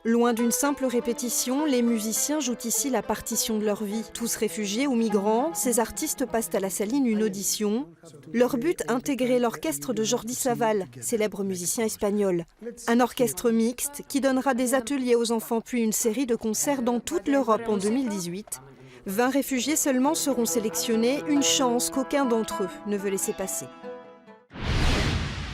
Loin d'une simple répétition, les musiciens jouent ici la partition de leur vie. Tous réfugiés ou migrants, ces artistes passent à la Saline une audition. Leur but, intégrer l'orchestre de Jordi Savall, célèbre musicien espagnol. Un orchestre mixte qui donnera des ateliers aux enfants puis une série de concerts dans toute l'Europe en 2018. 20 réfugiés seulement seront sélectionnés, une chance qu'aucun d'entre eux ne veut laisser passer.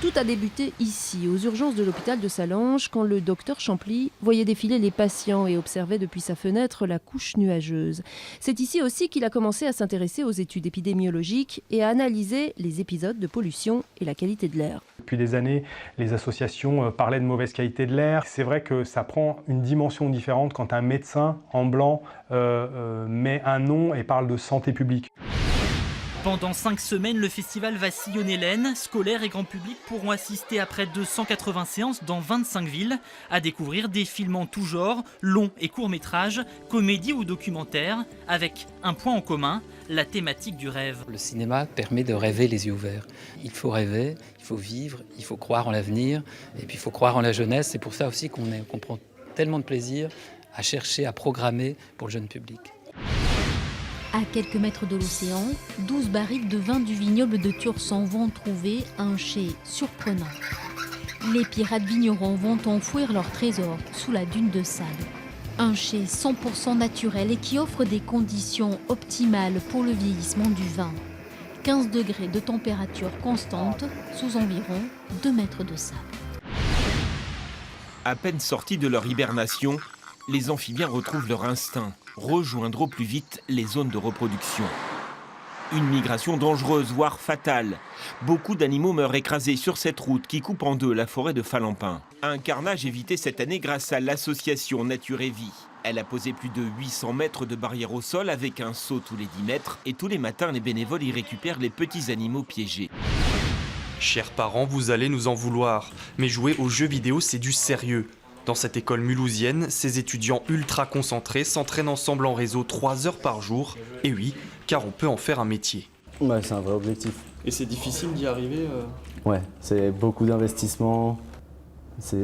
Tout a débuté ici, aux urgences de l'hôpital de Sallanges, quand le docteur Champly voyait défiler les patients et observait depuis sa fenêtre la couche nuageuse. C'est ici aussi qu'il a commencé à s'intéresser aux études épidémiologiques et à analyser les épisodes de pollution et la qualité de l'air. Depuis des années, les associations parlaient de mauvaise qualité de l'air. C'est vrai que ça prend une dimension différente quand un médecin en blanc met un nom et parle de santé publique. Pendant 5 semaines, le festival va sillonner l'Aisne. Scolaires et grand public pourront assister à près de 180 séances dans 25 villes, à découvrir des films en tout genre, longs et courts métrages, comédies ou documentaires, avec un point en commun, la thématique du rêve. Le cinéma permet de rêver les yeux ouverts. Il faut rêver, il faut vivre, il faut croire en l'avenir, et puis il faut croire en la jeunesse. C'est pour ça aussi qu'on prend tellement de plaisir à chercher, à programmer pour le jeune public. À quelques mètres de l'océan, 12 barriques de vin du vignoble de Tursan vont trouver un chai surprenant. Les pirates vignerons vont enfouir leur trésor sous la dune de sable. Un chai 100% naturel et qui offre des conditions optimales pour le vieillissement du vin. 15 degrés de température constante sous environ 2 mètres de sable. À peine sortis de leur hibernation, les amphibiens retrouvent leur instinct, rejoindre au plus vite les zones de reproduction. Une migration dangereuse, voire fatale. Beaucoup d'animaux meurent écrasés sur cette route qui coupe en deux la forêt de Falampin. Un carnage évité cette année grâce à l'association Nature et Vie. Elle a posé plus de 800 mètres de barrière au sol avec un saut tous les 10 mètres et tous les matins les bénévoles y récupèrent les petits animaux piégés. Chers parents, vous allez nous en vouloir, mais jouer aux jeux vidéo c'est du sérieux. Dans cette école mulhousienne, ces étudiants ultra concentrés s'entraînent ensemble en réseau 3 heures par jour. Et oui, car on peut en faire un métier. Ouais, c'est un vrai objectif. Et c'est difficile d'y arriver Ouais, c'est beaucoup d'investissement, c'est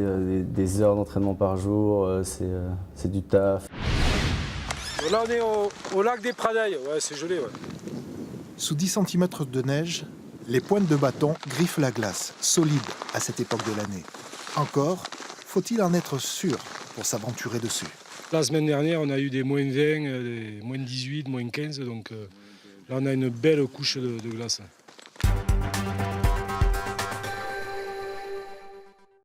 des heures d'entraînement par jour, c'est du taf. Là on est au lac des Pradailles, ouais c'est joli. Ouais. Sous 10 cm de neige, les pointes de bâton griffent la glace, solide à cette époque de l'année. Encore faut-il en être sûr pour s'aventurer dessus. La semaine dernière, on a eu des moins 20, des moins 18, moins 15, donc là on a une belle couche de glace.